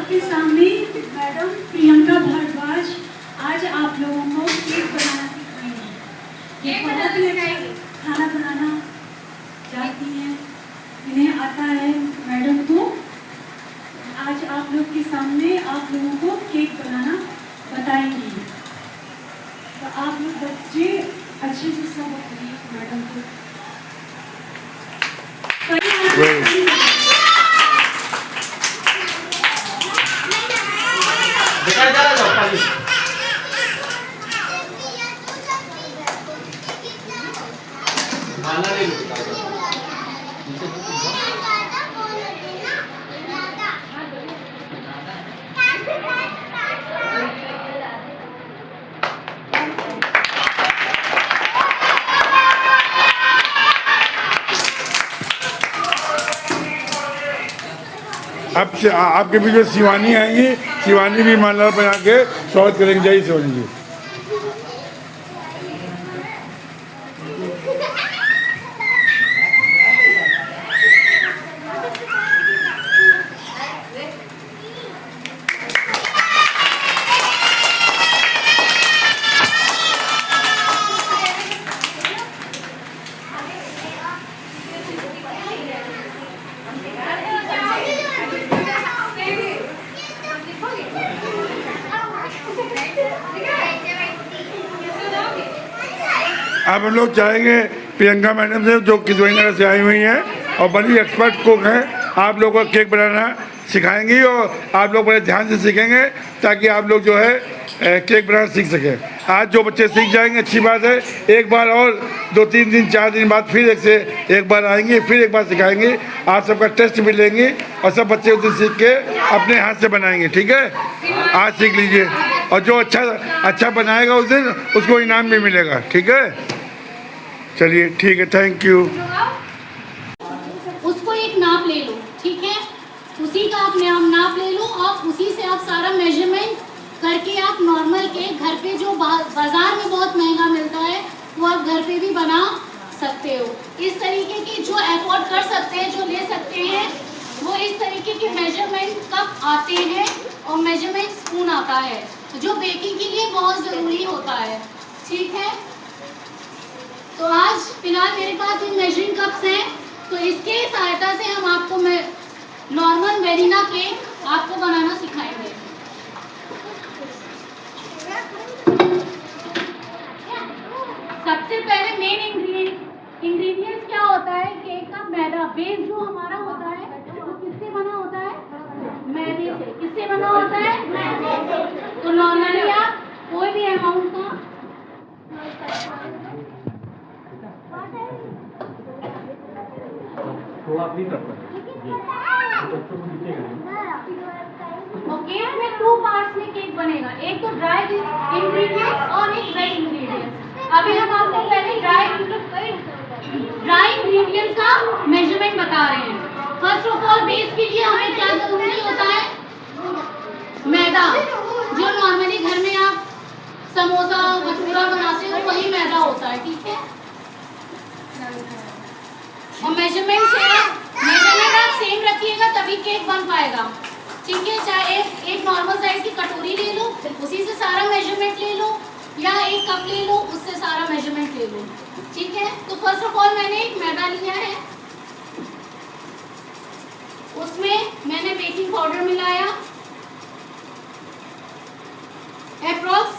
आपके सामने मैडम प्रियंका भारद्वाज आज आप लोगों को केक बनाना सिखाएंगी। ये बहुत ही अच्छा खाना बनाना जानती हैं, इन्हें आता है मैडम को। आज आप लोग के सामने आप लोगों को केक बनाना बताएंगी। तो आप लोग बच्चे अच्छे से सब मैडम को अब से आपके बीच में शिवानी आएंगी। शिवानी भी माला बना के स्वागत करेंगे। जय शिवानी जी। अब हम लोग चाहेंगे प्रियंका मैडम से, जो किशोरी नगर से आई हुई हैं और बड़ी एक्सपर्ट कुक हैं, आप लोगों को केक बनाना सिखाएंगी और आप लोग बड़े ध्यान से सीखेंगे ताकि आप लोग जो है केक बनाना सीख सकें। आज जो बच्चे सीख जाएंगे अच्छी बात है। एक बार और 2-3 दिन 4 दिन बाद फिर एक बार आएंगे, फिर एक बार सिखाएंगे। आप सबका टेस्ट भी लेंगे और सब बच्चे उस दिन सीख के अपने हाथ से बनाएंगे। ठीक है, आज सीख लीजिए और जो अच्छा बनाएगा उस दिन उसको इनाम भी मिलेगा। ठीक है, चलिए ठीक है, थैंक यू। उसको एक नाप ले लो, ठीक है, उसी का आप नाप ले लो और उसी से आप सारा मेजरमेंट करके आप नॉर्मल केक घर पे जो बाजार में बहुत महंगा मिलता है वो आप घर पे भी बना सकते हो। इस तरीके की जो अफोर्ड कर सकते हैं, जो ले सकते हैं, वो इस तरीके के मेजरमेंट कप आते हैं और मेजरमेंट स्पून आता है जो बेकिंग के लिए बहुत ज़रूरी होता है। ठीक है, तो आज फिलहाल मेरे पास इन मेजरिंग कप्स हैं, तो इसके सहायता से हम आपको नॉर्मल वेनिला केक आपको बनाना सिखाएंगे। सबसे पहले मेन इंग्रेडिएंट्स क्या होता है केक का? मैदा। बेस जो हमारा होता है वो किससे बना होता है? मैदे से। किससे बना होता है? मैदे से। तो नॉर्मली आप कोई भी अमाउंट का ओके, हमें 2 पार्ट्स में केक बनेगा, एक तो ड्राई इंग्रेडिएंट्स और एक वेट इंग्रेडिएंट्स। अभी हम आपको पहले ड्राई इंग्रेडिएंट्स का मेजरमेंट बता रहे हैं। फर्स्ट ऑफ ऑल बेस के लिए हमें क्या जरूरी होता है? मैदा। जो नॉर्मली घर में आप समोसा भटूरा बनाते हो वही मैदा होता है। ठीक है, और मेजरमेंट आप सेम रखिएगा तभी केक बन पाएगा। ठीक है, चाहे एक नॉर्मल साइज की कटोरी ले लो, उसी से सारा मेजरमेंट ले लो, या एक कप ले लो, उससे सारा मेजरमेंट ले लो। ठीक है, तो फर्स्ट ऑफ ऑल मैंने एक मैदा लिया है, उसमें मैंने बेकिंग पाउडर मिलाया अप्रॉक्स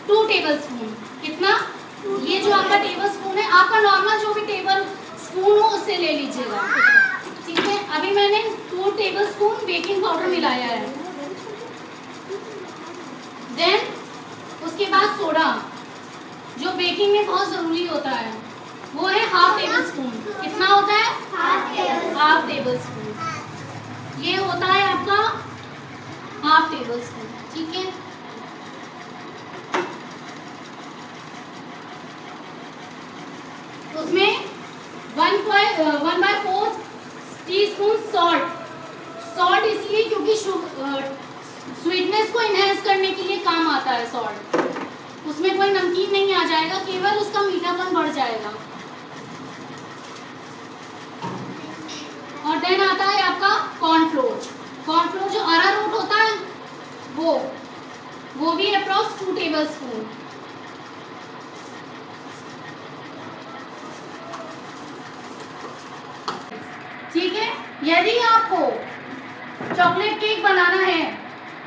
2 टेबलस्पून। कितना? ये जो आपका टेबल स्पून है, आपका नॉर्मल जो भी टेबल स्पून हो उससे ले लीजिएगा। ठीक है, अभी मैंने 2 टेबलस्पून बेकिंग पाउडर मिलाया है। देन उसके बाद सोडा जो बेकिंग में बहुत जरूरी होता है वो है 1/2 टेबलस्पून। कितना होता है? 1/2 टेबलस्पून। ये होता है आपका 1/2 टेबलस्पून। ठीक है, उसमें 1/4 टीस्पून सॉल्ट इसलिए क्योंकि स्वीटनेस को इनहेंस करने के लिए काम आता है सॉल्ट। उसमें कोई नमकीन नहीं आ जाएगा, केवल उसका मीठापन बढ़ जाएगा। और देन आता है आपका कॉर्नफ्लोर। कॉर्नफ्लोर जो अरारोट 2 टेबलस्पून। ठीक है, यदि आपको चॉकलेट केक बनाना है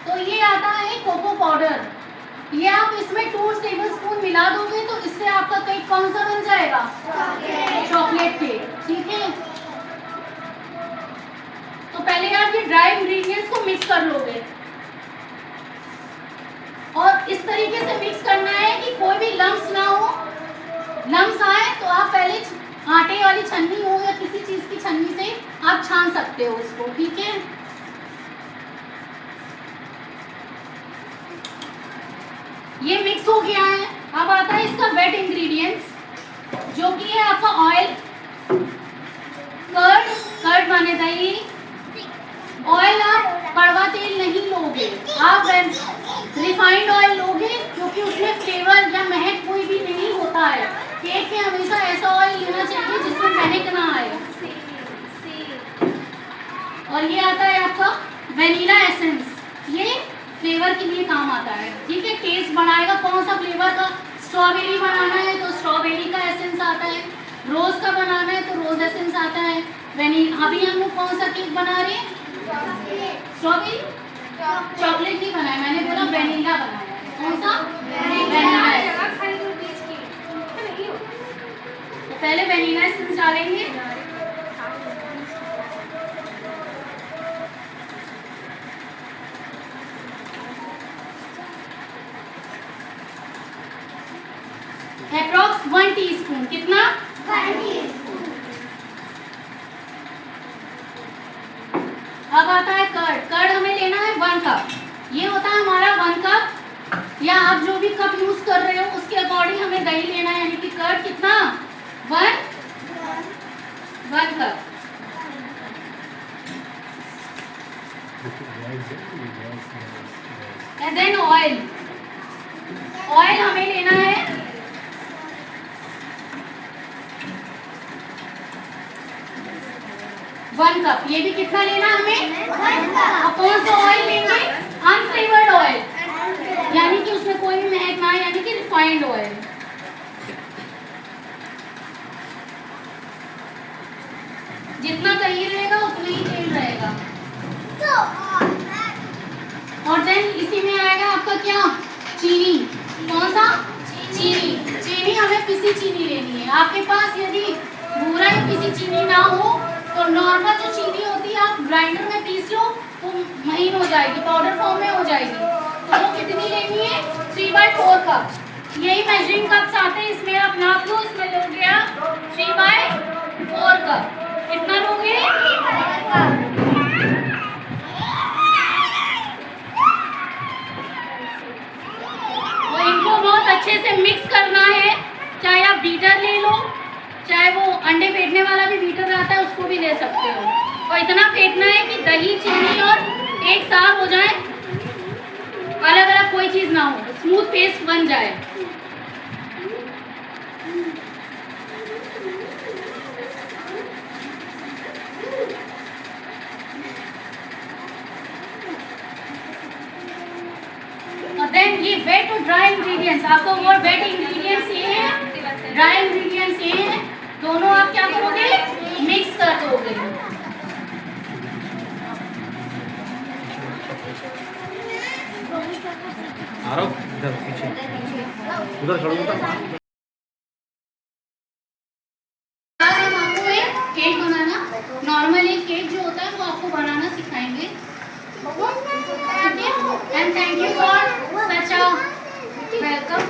तो ये आता है कोको पाउडर, ये आप इसमें 2 टेबलस्पून मिला दोगे तो इससे आपका केक कौन सा बन जाएगा? Chocolate cake. ठीक है, तो पहले आप ये ड्राई इंग्रेडिएंट्स को मिक्स कर लोगे और इस तरीके से मिक्स करना है कि कोई भी लम्स ना हो। लम्स आए तो आप पहले आटे वाली छन्नी हो या किसी चीज की छन्नी से आप छान सकते हो उसको। ठीक है, ये मिक्स हो गया है। अब आता है इसका वेट इंग्रेडिएंट्स जो कि है आपका ऑयल, कर्ड माने दही। ऑयल आप कड़वा तेल नहीं लोगे, आप रिफाइंड ऑयल लोगे क्योंकि उसमें फ्लेवर या महक कोई भी नहीं होता है। केक में हमेशा ऐसा ऑयल लेना चाहिए जिसमें महक ना आए। और ये आता है आपका वेनिला एसेंस, ये फ्लेवर के लिए काम आता है। ठीक है, टेस्ट बढ़ाएगा। कौन सा फ्लेवर का? स्ट्रॉबेरी बनाना है तो स्ट्रॉबेरी का एसेंस आता है, रोज का बनाना है तो रोज एसेंस आता है। अभी हम लोग कौन सा केक बना रहे हैं? स्ट्रॉबेरी, चॉकलेट नहीं बनाया, मैंने बोला वेनिला बनाया है। कौन सा? Vanilla essence. तो पहले वेनिला एसेंस डालेंगे। Approx 1 teaspoon. कितना? 1 टीस्पून। अब आता है कर्ड हमें लेना है 1 कप। ये होता है हमारा 1 कप, या आप जो भी कप यूज कर रहे हो उसके अकॉर्डिंग हमें दही लेना है, यानी कि कर्ड कितना? 1 कप। एंड देन ऑयल हमें लेना है 1 कप। ये भी कितना लेना हमें? 1 कप। कौन सा ऑयल लेंगे? अनफ्लेवर्ड ऑयल, यानी कि उसमें कोई भी महक ना, यानी कि रिफाइंड ऑयल। जितना दही रहेगा उतना ही तेल रहेगा। और देन इसी में आएगा आपका क्या? चीनी। कौन सा? चीनी हमें पिसी चीनी लेनी है। आपके पास यदि भूरा या पिसी चीनी ना हो तो नॉर्मल जो चीनी होती है आप ग्राइंडर में पीस लो, वो महीन हो जाएगी, पाउडर फॉर्म में हो जाएगी। तो वो कितनी लेनी है? 3/4 कप। यही मेजरिंग कप्स आते हैं, इसमें आप नाप लो। इसमें लोगे आप 3/4 कप। कितना लोगे? और इनको बहुत अच्छे से मिक्स करना है। चाहे आप बीटर ले लो, चाहे वो अंडे फेंटने वाला भी बीटर आता है उसको भी ले सकते हो। और इतना फेंटना है कि दही, चीनी और एक साथ हो जाए, अलग अलग कोई चीज ना हो, स्मूथ पेस्ट बन जाए। और देन ये वेट और ड्राई इंग्रेडिएंट्स, आपको वो वेट इंग्रेडिएंट्स ये है, ड्राई इंग्रेडिएंट्स ये है, दोनों आप क्या करोगे? मिक्स कर दोगे। इधर पीछे उधर खड़ो उधर। आपको एक केक बनाना, नॉर्मल एक केक जो होता है वो आपको बनाना सिखाएंगे। And thank you for such a welcome.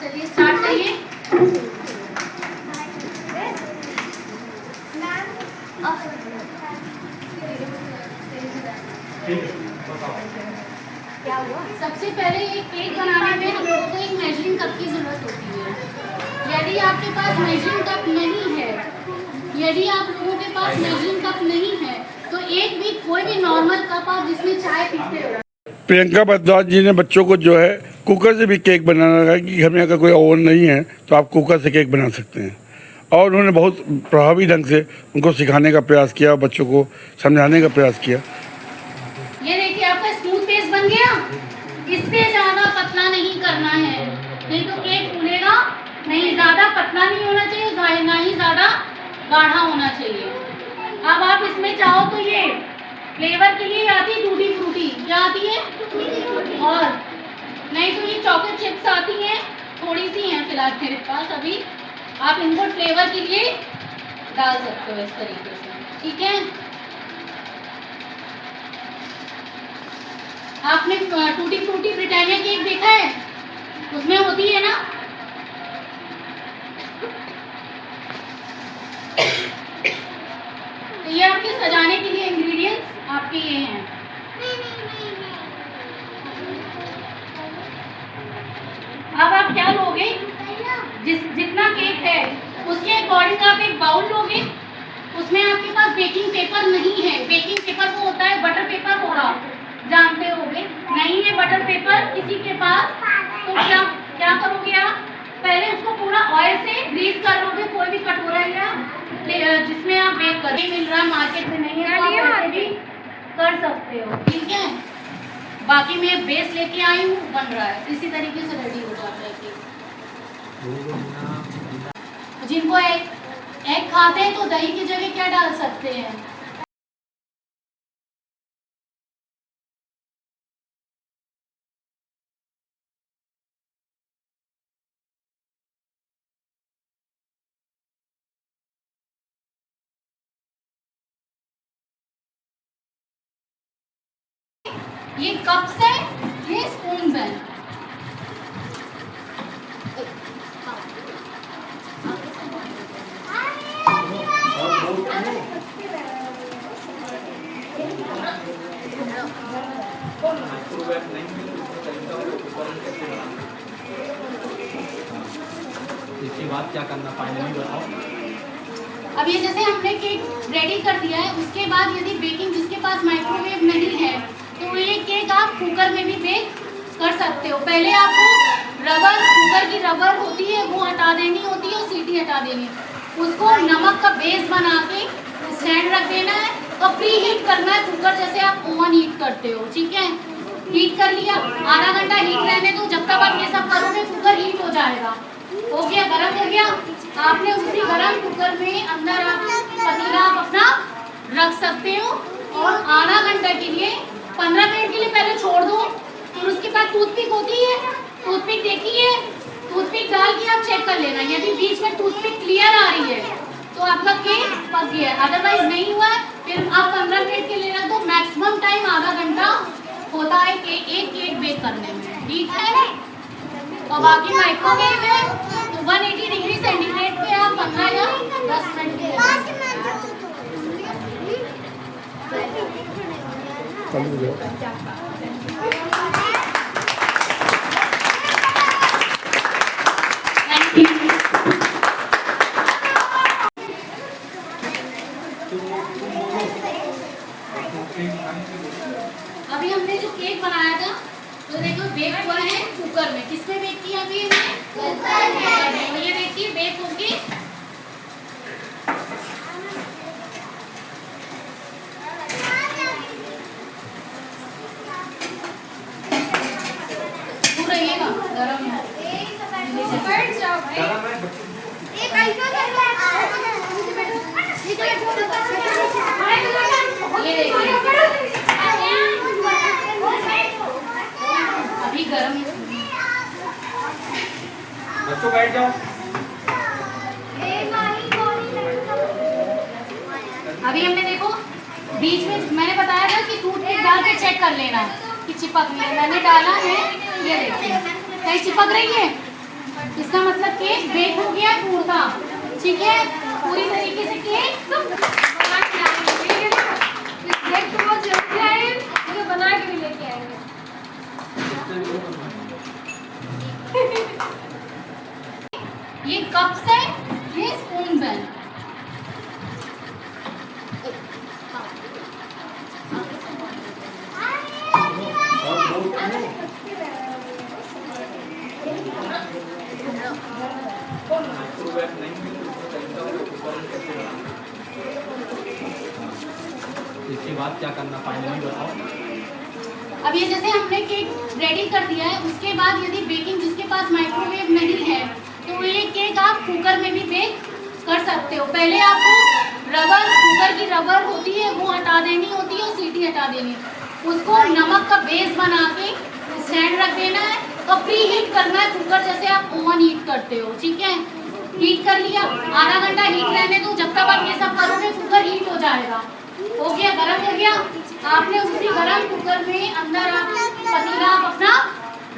चलिए स्टार्ट करिए। सबसे पहले एक केक बनाने में हम लोगों को एक मेजरिंग कप की जरूरत होती है। यदि आपके पास मेजरिंग कप नहीं है, यदि आप लोगों के पास मेजरिंग कप नहीं है तो एक भी कोई भी नॉर्मल कप आप जिसमें चाय पीते हो। प्रियंका भारद्वाज जी ने बच्चों को जो है कुकर से भी केक बनाना है कि घर में अगर कोई ओवन नहीं है तो आप कुकर से केक बना सकते हैं। और उन्होंने बहुत प्रभावी ढंग से उनको सिखाने का प्रयास किया, बच्चों को समझाने का प्रयास किया। ये देखिए आपका स्मूथ पेस्ट बन गया। इससे ज़्यादा पतला करना है, नहीं तो केक फूलेगा नहीं। ज़्यादा पतला नहीं होना चाहिए, ना ही ज़्यादा गाढ़ा होना चाहिए। अब आप इसमें चाहो तो ये फ्लेवर के लिए आती है टूटी फ्रूटी, क्या आती है, और नहीं तो ये चॉकलेट चिप्स आती हैं, थोड़ी सी हैं फिलहाल मेरे पास अभी। आप इनको फ्लेवर के लिए डाल सकते हो इस तरीके से, ठीक है। आपने टूटी फ्रूटी ब्रिटानिया केक देखा है, उसमें होती है ना, तो ये आपके सजाने के लिए इंग्रेडिएंट्स आपके ये हैं। अब आप क्या लोगे, जितना केक है उसके अकॉर्डिंग आप एक बाउल लोगे, उसमें आपके पास बेकिंग पेपर नहीं है। बेकिंग पेपर वो होता है बटर पेपर, होगा जानते होगे, नहीं है बटर पेपर किसी के पास, तो क्या करोगे आप, पहले उसको पूरा ऑयल से ग्रीस कर लोगे। कोई भी कटोरा या जिसमें आप बेक कर, मिल रहा है मार्केट में, नहीं है तो आप ऐसे भी कर सकते हो, ठीक है। बाकी मैं बेस लेके आई हूँ, बन रहा है इसी तरीके से रेडी हो जाता है केक। जिनको एग खाते हैं तो दही की जगह क्या डाल सकते हैं, ये कप्स है, ये स्पून्स हैं। इसके बाद क्या करना फाइनली बताओ। अब ये जैसे हमने केक रेडी कर दिया है, उसके बाद यदि बेकिंग जिसके पास माइक्रोवेव नहीं है तो ये केक आप कुकर में भी बेक कर सकते हो। पहले आपको रबर, कुकर की रबर होती है वो हटा देनी होती है और सीटी हटा देनी है, उसको नमक का बेस बना के स्टैंड रख देना है और प्री हीट करना है कुकर, जैसे आप ओवन हीट करते हो, ठीक है। हीट कर लिया, आधा घंटा हीट रहने दो, जब तक आप ये सब करोगे कुकर हीट हो जाएगा। हो गया, गर्म हो गया, आपने उसी गर्म कुकर में अंदर आप पतीला आप अपना रख सकते हो और आधा घंटा के लिए 15 मिनट के लिए पहले छोड़ दो। फिर उसके बाद टूथपिक होती है, टूथपिक देखिए, टूथपिक डाल के आप चेक कर लेना, यदि बीच में टूथपिक क्लियर आ रही है तो आपका केक पक गया है, अदरवाइज नहीं हुआ है फिर आप 15 मिनट के लिए रख दो। मैक्सिमम टाइम आधा घंटा होता है एक केक बेक करने में, ठीक है। और बाकी माइक्रोवेव है तो 180 डिग्री सेंटीग्रेड पे आप 15 या 10 मिनट के लिए अभी हमने जो केक बनाया था तो देखो बेक हुआ है कुकर में। किसमें बेक किया अभी हमने? कुकर में। और ये देखिए बेक होगी रहिएगा गरम है। ये देखिए अभी गरम है। बच्चों बैठ जाओ। अभी हमने देखो बीच में मैंने बताया था कि टूथपिक डाल के चेक कर लेना कि चिपक नहीं है, मैंने डाला है, ये देखिए कहीं चिपक रही है, इसका मतलब केक बेक हो गया पूरा, ठीक है। पूरी तरीके से केक बना के भी लेके आएंगे। ये कप्स है, ये स्पून्स हैं। इसके बाद क्या करना फाइनली बताओ। अब ये जैसे हमने केक रेडी कर दिया है, उसके बाद यदि बेकिंग जिसके पास माइक्रोवेव नहीं है तो ये केक आप कुकर में भी बेक कर सकते हो। पहले आपको रबर, कुकर की रबर होती है वो हटा देनी होती है और सीटी हटा देनी है। उसको नमक का बेस बना के स्टैंड रख देना है और प्री हीट करना है कुकर, जैसे आप ओवन हीट करते हो। ठीक है, हीट कर लिया, आधा घंटा हीट रहने दो। जब तक आप ये सब करोगे कुकर हीट हो जाएगा। हो गया, गरम हो गया। आपने उसी गरम कुकर में अंदर आप पतीला आप अपना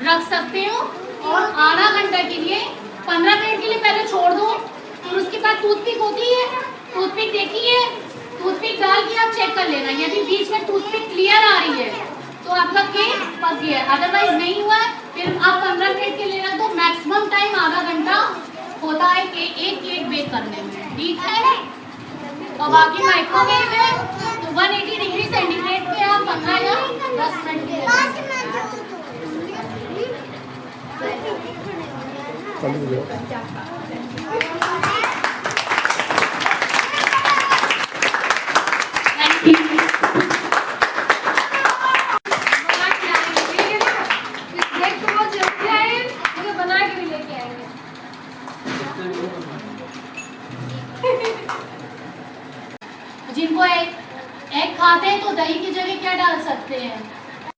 रख सकते हो और आधा घंटा के लिए 15 मिनट के लिए पहले छोड़ दो। फिर उसके बाद टूथपिक होती है, टूथपिक देखिए, टूथपिक डाल के आप चेक कर लेना। यदि बीच में टूथपिक क्लियर आ रही है तो आपका केक पक गया है, अदरवाइज नहीं हुआ है फिर आप 15 मिनट के लिए रख दो। मैक्सिमम टाइम आधा घंटा होता है एक केक बेक करने में। ठीक है, और बाकी माइक्रोवेव है तो 180 डिग्री सेंटीग्रेड पे आप 15 या 10 मिनट के जिनको एग खाते हैं तो दही की जगह क्या डाल सकते हैं?